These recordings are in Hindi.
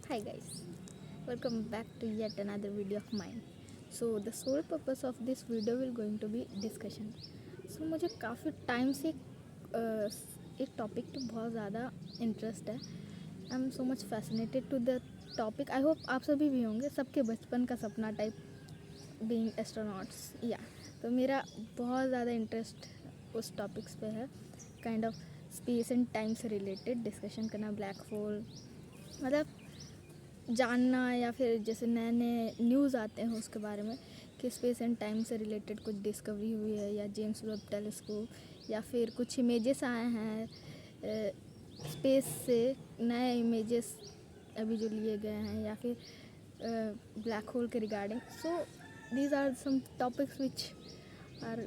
Hi guys, welcome back to yet another video of mine. So the sole purpose of this video will going to be discussion. So मुझे काफ़ी टाइम से एक टॉपिक पे बहुत ज़्यादा इंटरेस्ट है. I am so much fascinated to the topic. I hope आप सभी भी होंगे. सबके बचपन का सपना टाइप बीइंग एस्ट्रोनॉट्स या तो मेरा बहुत ज़्यादा इंटरेस्ट उस टॉपिक्स पे है. Kind of space and time से रिलेटेड डिस्कशन करना, ब्लैक होल, मतलब जानना, या फिर जैसे नए नए न्यूज़ आते हैं उसके बारे में कि स्पेस एंड टाइम से रिलेटेड कुछ डिस्कवरी हुई है, या जेम्स वेब टेलीस्कोप, या फिर कुछ इमेजेस आए हैं स्पेस से, नए इमेजेस अभी जो लिए गए हैं, या फिर ब्लैक होल के regarding. So these are some topics which are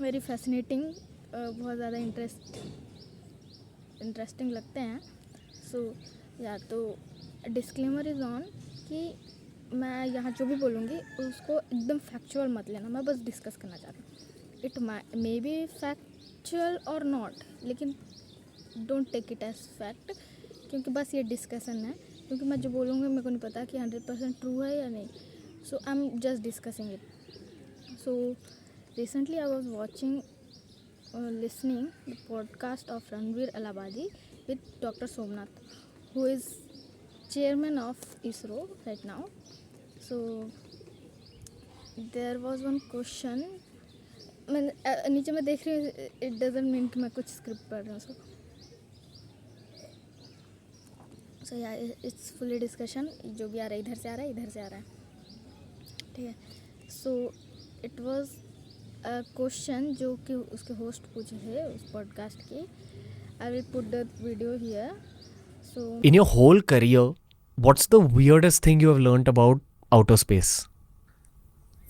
very fascinating, बहुत ज़्यादा इंटरेस्टिंग लगते हैं. सो या तो डिस्क्लेमर इज़ ऑन कि मैं यहाँ जो भी बोलूँगी उसको एकदम फैक्चुअल मत लेना. मैं बस डिस्कस करना चाहती हूँ. इट मे बी फैक्चुअल और नॉट, लेकिन don't take it as fact, क्योंकि बस ये डिस्कशन है. क्योंकि मैं जो बोलूँगी मेरे को नहीं पता कि 100% ट्रू है या नहीं. So I am just discussing it. So recently I was watching listening the podcast of Ranveer Alabadi with Dr. Somnath, who is chairman of ISRO right now. So there was one question. मैं नीचे मैं देख रही हूँ, इट डजंट मीन कि मैं कुछ स्क्रिप्ट पढ़ रही हूँ. सो या इट्स फुली डिस्कशन. जो भी आ रहा है इधर से आ रहा है, इधर से आ रहा है, ठीक है. सो इट वाज क्वेश्चन जो कि उसके होस्ट पूछे थे उस पॉडकास्ट की. I will put the video here. So In your whole career, what's the weirdest thing you have learnt about outer space?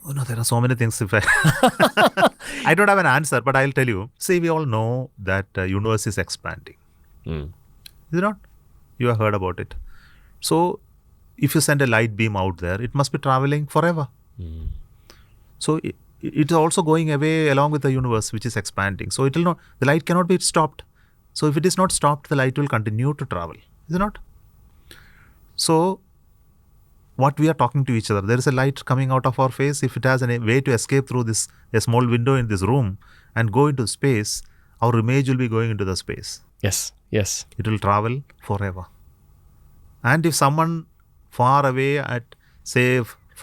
Oh, no, there are so many things. I don't have an answer, but I'll tell you. See, we all know that universe is expanding. Is it not? You have heard about it. So, if you send a light beam out there, it must be traveling forever. So, it is also going away along with the universe, which is expanding. So, it will not. The light cannot be stopped. So, if it is not stopped, the light will continue to travel. Is it not? So, what we are talking to each other, there is a light coming out of our face. If it has a way to escape through this a small window in this room and go into space, our image will be going into the space. Yes. It will travel forever. And if someone far away at say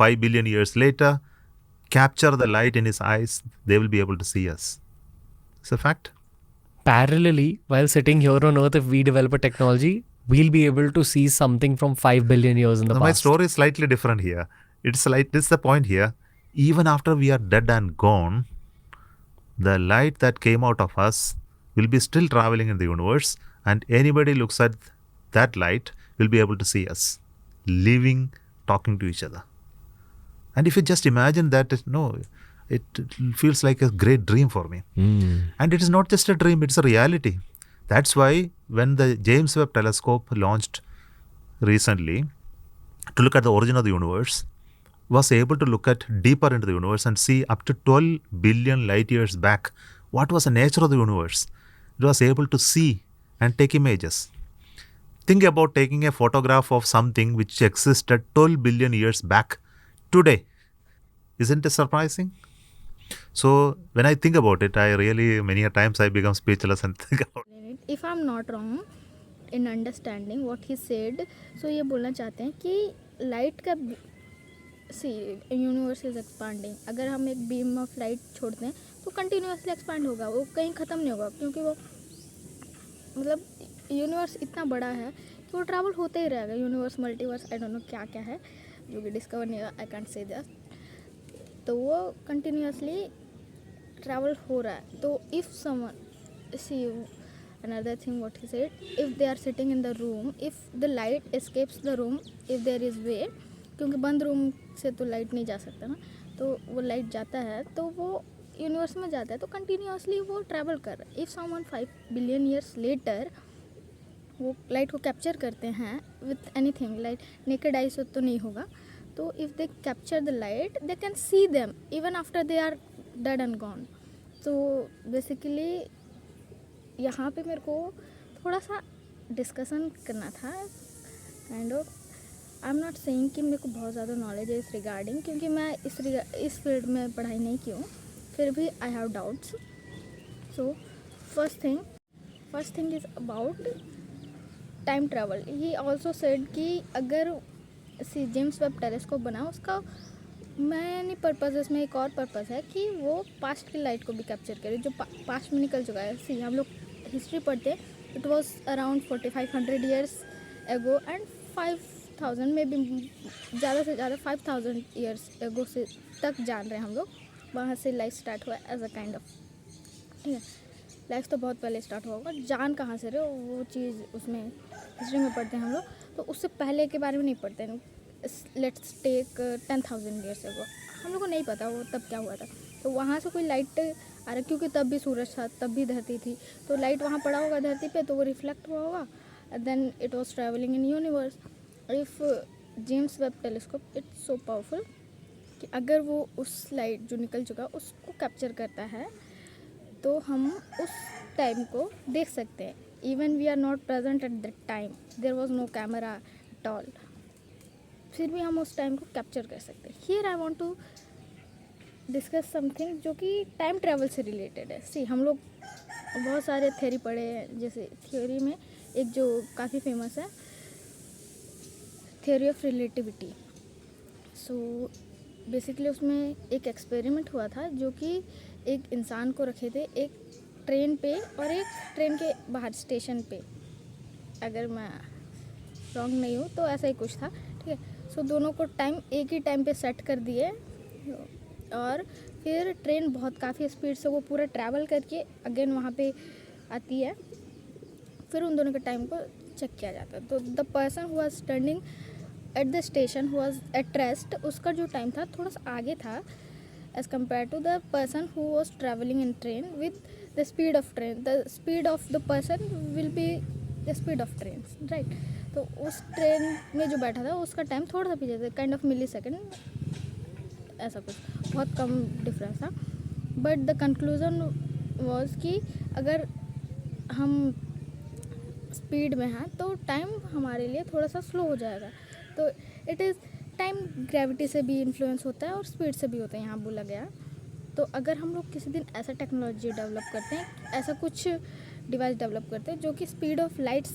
5 billion years later capture the light in his eyes, they will be able to see us. It's a fact. Parallelly, while sitting here on Earth, if we develop a technology, we'll be able to see something from 5 billion years in the Now, past. my story is slightly different here. It's like this is the point here. Even after we are dead and gone, the light that came out of us will be still traveling in the universe, and anybody looks at that light will be able to see us living, talking to each other. And if you just imagine that, it feels like a great dream for me. And it is not just a dream, it's a reality. That's why when the James Webb Telescope launched recently to look at the origin of the universe, was able to look at deeper into the universe and see up to 12 billion light years back what was the nature of the universe. It was able to see and take images. Think about taking a photograph of something which existed 12 billion years back today. Isn't it surprising? So when I think about it, I really many a times I become speechless and think about it. if I'm not wrong in understanding what he said, so ये बोलना चाहते हैं कि लाइट का सी यूनिवर्स इज एक्सपांडिंग. अगर हम एक बीम ऑफ लाइट छोड़ते हैं तो कंटिन्यूसली एक्सपांड होगा, वो कहीं ख़त्म नहीं होगा, क्योंकि वो मतलब यूनिवर्स इतना बड़ा है कि वो ट्रैवल होते ही रहेगा. Universe, multiverse, I don't no क्या क्या है जो कि डिस्कवर नहीं होगा, आई कैंट से दैट. तो वो कंटिन्यूसली ट्रैवल हो रहा है. तो if someone see another thing what he said, if they are sitting in the room, if the light escapes the room, if there is way, क्योंकि बंद रूम से तो लाइट नहीं जा सकता ना, तो वो लाइट जाता है तो वो यूनिवर्स में जाता है, तो कंटिन्यूसली वो ट्रैवल कर रहा है. If someone 5 billion years later वो लाइट को कैप्चर करते हैं with anything, light naked eye से तो नहीं होगा, तो if they capture the light they can see them even after they are dead and gone. तो बेसिकली यहाँ पे मेरे को थोड़ा सा डिस्कशन करना था, kind of I am not saying कि मेरे को बहुत ज़्यादा नॉलेज है इस रिगार्डिंग, क्योंकि मैं इस फील्ड में पढ़ाई नहीं की हूँ, फिर भी I have doubts. So first thing is about time travel. He also said कि अगर जेम्स वेब टेलीस्कोप बना, उसका मैनी पर्पज़, इसमें एक और पर्पज़ है कि वो पास्ट की लाइट को भी कैप्चर करे जो पास्ट में निकल चुका है. सी हम लोग हिस्ट्री पढ़ते हैं, it was around 4500 years ago and 5000 में भी ज़्यादा से ज़्यादा 5000 ईयर्स एगो से तक जान रहे हैं हम लोग. वहाँ से लाइफ स्टार्ट हुआ एज अ काइंड ऑफ, ठीक है. लाइफ तो बहुत पहले स्टार्ट हुआ होगा, जान कहाँ से रहे वो चीज़ उसमें हिस्ट्री में पढ़ते हैं हम लोग, तो उससे पहले के बारे में नहीं पढ़ते हैं. लेट्स टेक 10,000 ईयर्स एगो, हम लोग को नहीं पता वो तब क्या हुआ था. तो वहाँ से कोई लाइट आ रहा, क्योंकि तब भी सूरज था, तब भी धरती थी, तो लाइट वहाँ पड़ा होगा धरती पे, तो वो रिफ्लेक्ट हुआ होगा, then it was travelling in universe. If James Webb telescope it's so powerful कि अगर वो उस लाइट जो निकल चुका उसको कैप्चर करता है, तो हम उस टाइम को देख सकते हैं. Even we are not present at that time, there was no camera at all, फिर भी हम उस टाइम को कैप्चर कर सकते हैं. Here I want to discuss something जो कि टाइम ट्रैवल से रिलेटेड है. सी हम लोग बहुत सारे थ्योरी पढ़े हैं, जैसे थ्योरी में एक जो काफ़ी फेमस है, theory of relativity. So basically उसमें एक एक्सपेरिमेंट हुआ था जो कि एक इंसान को रखे थे एक ट्रेन पे और एक ट्रेन के बाहर स्टेशन पे, अगर मैं रॉन्ग नहीं हूँ तो ऐसा ही कुछ था, ठीक है. सो दोनों को टाइम एक ही टाइम पे सेट कर दिए, और फिर ट्रेन बहुत काफ़ी स्पीड से वो पूरा ट्रैवल करके अगेन वहाँ पे आती है, फिर उन दोनों के टाइम को चेक किया जाता है. तो the person who was standing at the station who was at rest, उसका जो टाइम था थोड़ा सा आगे था as compare to the person who was travelling in train with the speed of train. The speed of the person will be the speed of train, right. तो उस ट्रेन में जो बैठा था उसका टाइम थोड़ा सा पीछे था, काइंड ऑफ मिली सेकेंड, ऐसा कुछ, बहुत कम डिफरेंस था. बट द कंक्लूज़न वॉज कि अगर हम स्पीड में हैं तो टाइम हमारे लिए थोड़ा सा स्लो हो जाएगा. तो इट इज़ टाइम ग्रेविटी से भी इन्फ्लुएंस होता है और स्पीड से भी होता है, यहाँ बोला गया. तो अगर हम लोग किसी दिन ऐसा टेक्नोलॉजी डेवलप करते हैं, ऐसा कुछ डिवाइस डेवलप करते हैं जो कि स्पीड ऑफ लाइट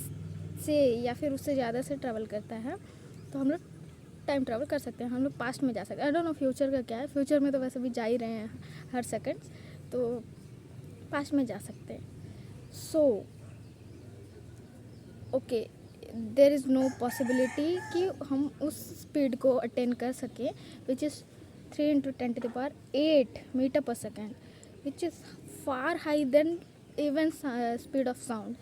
से या फिर उससे ज़्यादा से ट्रैवल करता है, तो हम लोग टाइम ट्रैवल कर सकते हैं, हम लोग पास्ट में जा सकते हैं. आई डोंट नो फ्यूचर का क्या है, फ्यूचर में तो वैसे भी जा ही रहे हैं हर सेकंड, तो पास्ट में जा सकते हैं. So okay, there is no possibility कि हम उस स्पीड को अटेन कर सकें, which is 3 × 10⁸ metre per second, which is far high than even speed of sound,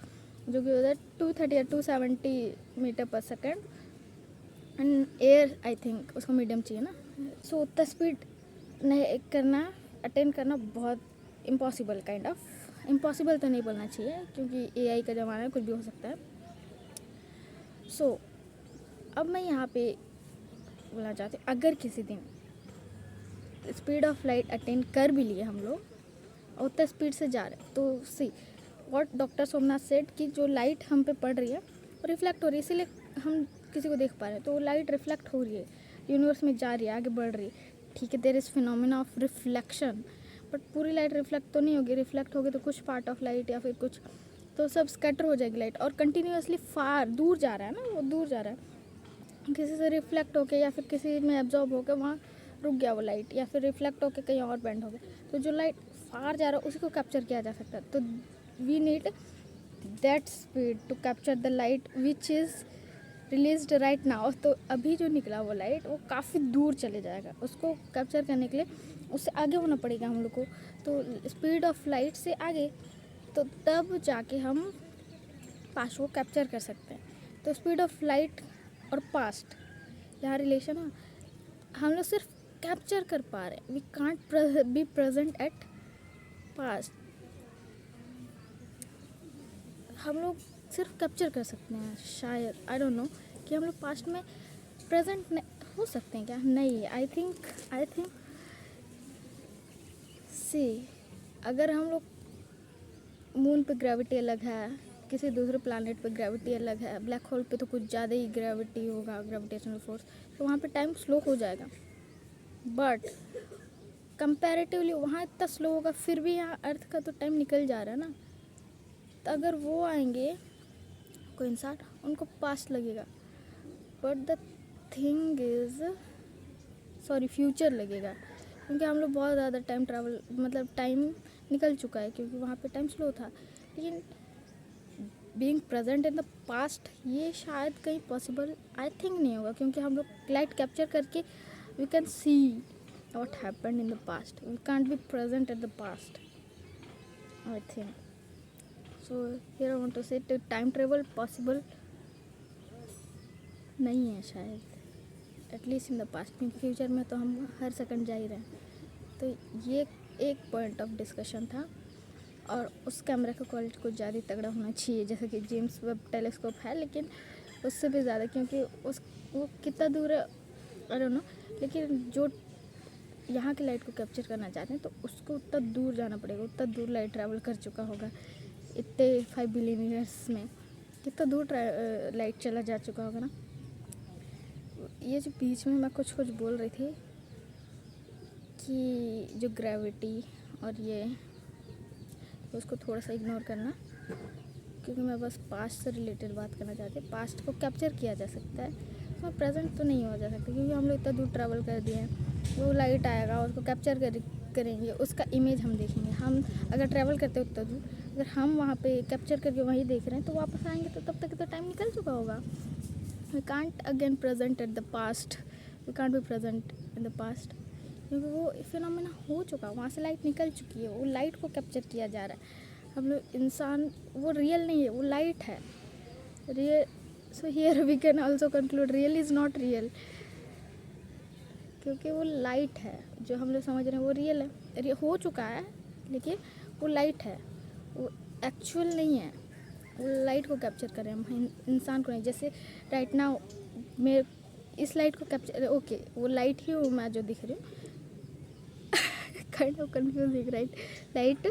जो कि होता है 230 या 270 metre per second. And air I think उसको मीडियम चाहिए ना. सो उतना स्पीड नहीं करना, अटेन करना बहुत इम्पॉसिबल, काइंड ऑफ इम्पॉसिबल तो नहीं बोलना चाहिए, क्योंकि AI का ज़माना है, कुछ भी हो सकता है. सो अब मैं यहाँ पे बोलना चाहती हूँ, अगर किसी दिन स्पीड ऑफ लाइट अटेन कर भी लिए हम लोग और उतना स्पीड से जा रहे हैं, तो see what doctor Somnath said कि जो लाइट हम पे पड़ रही है वो रिफ्लेक्ट हो रही है, इसीलिए हम किसी को देख पा रहे हैं. तो वो लाइट रिफ्लेक्ट हो रही है, यूनिवर्स में जा रही है, आगे बढ़ रही है, ठीक है. There is phenomena of reflection, but पूरी लाइट रिफ्लेक्ट तो नहीं होगी. रिफ्लेक्ट होगी तो कुछ पार्ट ऑफ लाइट या फिर कुछ, तो सब स्कैटर हो जाएगी लाइट, और कंटिन्यूसली फार दूर जा रहा है ना, वो दूर जा रहा है, किसी से रिफ्लेक्ट होके या फिर किसी में एब्जॉर्ब होकर वहाँ रुक गया वो लाइट, या फिर रिफ्लेक्ट होकर कहीं और बेंड हो गया. तो जो लाइट फार जा रहा है उसी को कैप्चर किया जा सकता है. तो we need that speed to capture the light which is released right now. तो अभी जो निकला वो लाइट वो काफ़ी दूर चले जाएगा, उसको कैप्चर करने के लिए उससे आगे होना पड़ेगा हम लोग को, तो स्पीड ऑफ लाइट से आगे, तो तब जाके हम पास्ट को कैप्चर कर सकते हैं. तो स्पीड ऑफ लाइट और पास्ट यहाँ रिलेशन है, हम लोग सिर्फ कैप्चर कर पा रहे हैं, we can't be present at past. हम लोग सिर्फ कैप्चर कर सकते हैं शायद, आई डोंट नो कि हम लोग पास्ट में प्रेजेंट हो सकते हैं क्या, नहीं. आई थिंक सी अगर हम लोग मून पे ग्रेविटी अलग है, किसी दूसरे प्लानट पे ग्रेविटी अलग है, ब्लैक होल पे तो कुछ ज़्यादा ही ग्रेविटी होगा, ग्रेविटेशनल फोर्स, तो वहाँ पे टाइम स्लो हो जाएगा। बट कंपैरेटिवली वहाँ इतना स्लो होगा, फिर भी यहाँ अर्थ का तो टाइम निकल जा रहा है ना। तो अगर वो आएंगे कोई इंसान, उनको पास्ट लगेगा, but the thing is sorry future लगेगा, क्योंकि हम लोग बहुत ज़्यादा टाइम ट्रैवल मतलब टाइम निकल चुका है, क्योंकि वहाँ पे टाइम स्लो था। लेकिन being present in the past ये शायद कहीं पॉसिबल आई थिंक नहीं होगा, क्योंकि हम लोग लाइट कैप्चर करके we can see what happened in the past. We can't be present at the past, I think. So here I want to say to time travel possible नहीं है शायद, एटलीस्ट इन द पास्ट, क्योंकि फ्यूचर में तो हम हर सेकंड जा ही रहे हैं। तो ये एक पॉइंट ऑफ डिस्कशन था। और उस कैमरा का क्वालिटी कुछ ज़्यादा तगड़ा होना चाहिए, जैसे कि जेम्स वेब टेलीस्कोप है, लेकिन उससे भी ज़्यादा, क्योंकि वो कितना दूर है आई डोंट नो, लेकिन जो यहाँ की लाइट को कैप्चर करना चाहते हैं तो उसको उतना दूर जाना पड़ेगा, उतना दूर लाइट ट्रैवल कर चुका होगा इतने 5 बिलियन ईयर्स में, कितना दूर लाइट चला जा चुका होगा ना। ये जो बीच में मैं कुछ बोल रही थी कि जो ग्रेविटी और ये, उसको थोड़ा सा इग्नोर करना, क्योंकि मैं बस पास्ट से रिलेटेड बात करना चाहती हूँ। पास्ट को कैप्चर किया जा सकता है, उसमें प्रेजेंट तो नहीं हो जा सकता, क्योंकि हम लोग इतना दूर ट्रैवल कर दिए हैं। वो लाइट आएगा, उसको कैप्चर करेंगे, उसका इमेज हम देखेंगे। हम अगर ट्रैवल करते हैं उतना दूर, अगर हम वहाँ पे कैप्चर करके वहीं देख रहे हैं, तो वापस आएंगे तो तब तक तो टाइम निकल चुका होगा। We can't again present at the past, we can't be present in the past, क्योंकि वो फिनोमेना हो चुका, वहाँ से लाइट निकल चुकी है, वो लाइट को कैप्चर किया जा रहा है। हम लोग इंसान, वो रियल नहीं है, वो लाइट है real. So here we can also conclude real is not real, क्योंकि वो लाइट है, जो हम लोग समझ रहे हैं वो रियल है, हो चुका है, लेकिन वो लाइट है, वो एक्चुअल नहीं है। वो लाइट को कैप्चर कर रहे हैं हम, इंसान को नहीं। जैसे राइट नाउ मैं इस लाइट को कैप्चर, ओके वो लाइट ही हूँ मैं जो दिख रही हूँ, kind of confusing, right. Light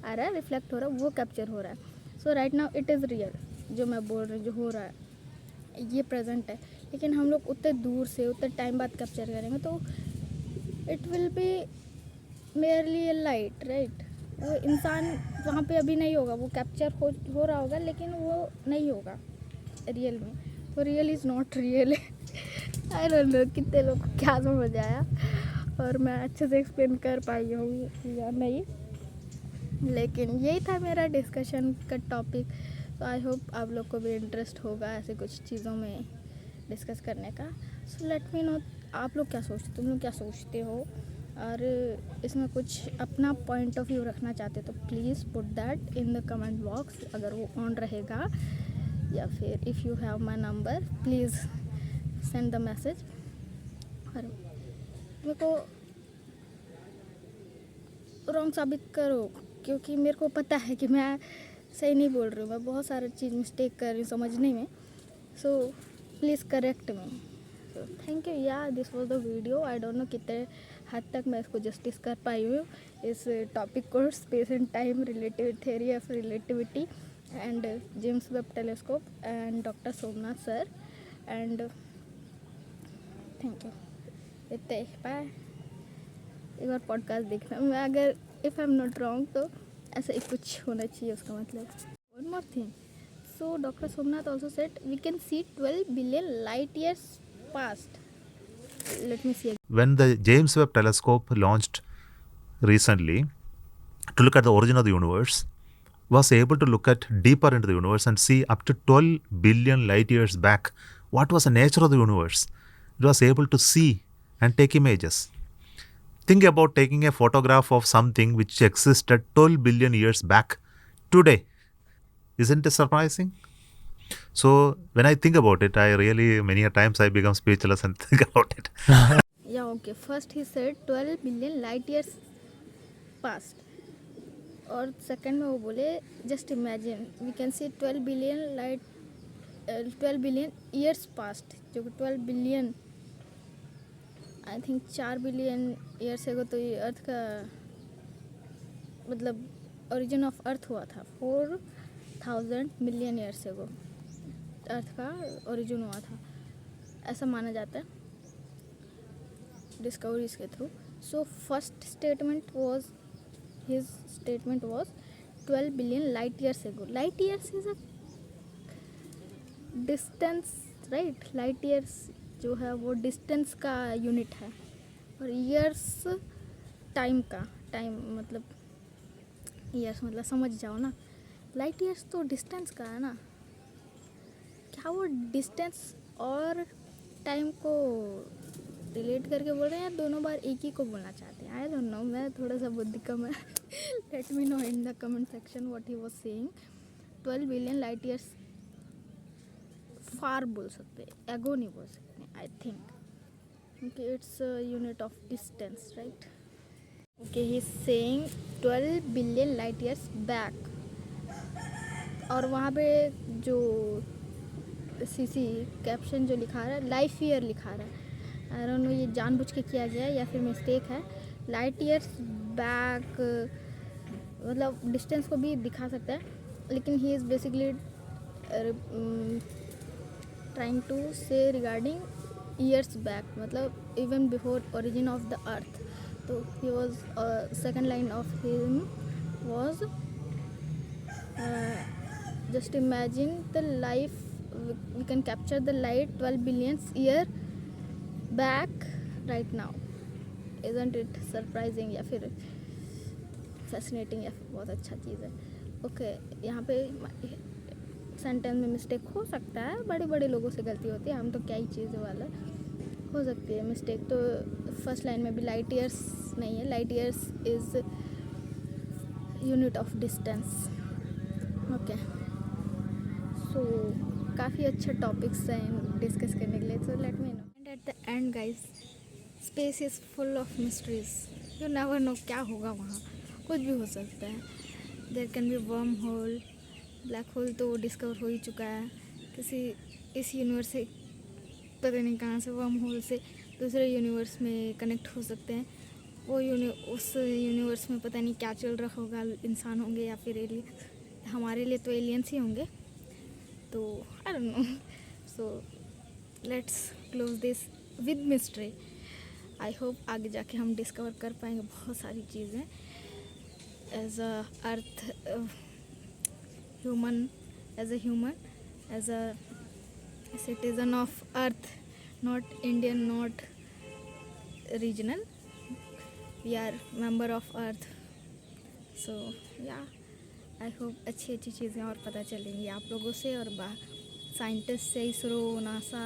आ रहा है, रिफ्लेक्ट हो रहा है, वो कैप्चर हो रहा है। So right now it is real, जो मैं बोल रही हूँ जो हो रहा है ये प्रेजेंट है। लेकिन हम लोग उतने दूर से उतने टाइम बाद कैप्चर करेंगे तो it will be merely A light, right. वो इंसान वहाँ पे अभी नहीं होगा, वो कैप्चर हो रहा होगा, लेकिन वो नहीं होगा रियल में। तो real is not real. I don't know कितने लोग को क्या समझ आया, और मैं अच्छे से एक्सप्लेन कर पाई हूँ या नहीं, लेकिन यही था मेरा डिस्कशन का टॉपिक। तो आई होप आप लोग को भी इंटरेस्ट होगा ऐसे कुछ चीज़ों में डिस्कस करने का। सो लेट मी नो आप लोग क्या सोचते, तुम लोग क्या सोचते हो, और इसमें कुछ अपना पॉइंट ऑफ व्यू रखना चाहते तो please put that in the comment box, अगर वो ऑन रहेगा, या फिर if you have my number please send the message. और मेरे को रॉन्ग साबित करो, क्योंकि मेरे को पता है कि मैं सही नहीं बोल रही हूँ, मैं बहुत सारी चीज़ मिस्टेक कर रही हूँ समझने में। So please correct me. So thank you. Yeah this was the video. I don't know कितने हद तक मैं इसको जस्टिस कर पाई हूँ, इस टॉपिक को, space and time, relative theory of relativity and James Webb telescope and doctor Somnath sir, and thank you. इतने बाय। एक बार पॉडकास्ट देखना, मैं अगर if I am not wrong तो ऐसा ही कुछ होना चाहिए उसका मतलब। One more thing, so doctor Somnath also said we can see 12 billion light years past. Let me see. When the James Webb Telescope launched recently to look at the origin of the universe, was able to look at deeper into the universe and see up to 12 billion light years back what was the nature of the universe. It was able to see and take images. Think about taking a photograph of something which existed 12 billion years back today. Isn't it surprising? So when I think about it, I really many a times I become speechless and think about it. Yeah, okay. First he said 12 billion light years past. और सेकंड में वो बोले just imagine we can see 12 billion years past, जो 12 billion I think 4 billion years ago तो ये अर्थ का मतलब ओरिजिन ऑफ अर्थ हुआ था। 4 1000 मिलियन ईयर्स एगो अर्थ का ओरिजिन हुआ था, ऐसा माना जाता है डिस्कवरीज के through. So first statement was, his statement was 12 billion light years ago. Light years is a distance, right? Light years जो है वो डिस्टेंस का यूनिट है, और ईयर्स टाइम का, टाइम मतलब ईयर्स मतलब समझ जाओ ना, लाइट ईयर्स तो डिस्टेंस का है ना. क्या वो डिस्टेंस और टाइम को रिलेट करके बोल रहे हैं या दोनों बार एक ही को बोलना चाहते हैं? आई डोंट नो, मैं थोड़ा सा बुद्धि कम है. Let me know in the comment section what he was saying. 12 billion light years far बोल सकते हैं, एगो नहीं बोल सकते आई थिंक, क्योंकि it's unit of distance, right? Okay, he is saying 12 billion light years back. और वहाँ पे जो सीसी कैप्शन जो लिखा रहा है, लाइफ ईयर लिखा रहा है. आई डोंट नो ये जानबूझ के किया गया है या फिर मिस्टेक है. लाइट ईयर्स बैक मतलब डिस्टेंस को भी दिखा सकता है, लेकिन he is basically trying to say regarding years back, मतलब even before origin of the earth. तो he was second line of him was just imagine the life, we can capture the light 12 billion year back right now. Isn't it surprising या फिर fascinating या फिर बहुत अच्छा चीज़ है. ओके, यहाँ पे सेंटेंस में मिस्टेक हो सकता है, बड़े बड़े लोगों से गलती होती है, हम तो क्या ही चीज़ वाला हो सकती है मिस्टेक. तो फर्स्ट लाइन में भी लाइट ईयर्स नहीं है, light years is unit of distance. Okay, so काफ़ी अच्छे टॉपिक्स हैं डिस्कस करने के लिए. So let me know. And at the end guys, space is full of mysteries. You never know क्या होगा वहाँ, कुछ भी हो सकता है. There can be wormhole, black hole तो डिस्कवर हो ही चुका है. किसी इस यूनिवर्स से पता नहीं कहाँ से वर्म होल से दूसरे यूनिवर्स में कनेक्ट हो सकते हैं. वो उस यूनिवर्स में पता नहीं क्या चल रहा होगा, इंसान होंगे या फिर एलियन. हमारे लिए तो एलियंस ही होंगे, तो I don't know. So let's close this with mystery. I hope आगे जाके हम डिस्कवर कर पाएंगे बहुत सारी चीज़ें as a earth human, as a citizen of earth, not Indian, not regional. We are member of earth. So yeah I hope अच्छी अच्छी चीज़ें और पता चलेंगी आप लोगों से और साइंटिस्ट से, इसरो, नासा,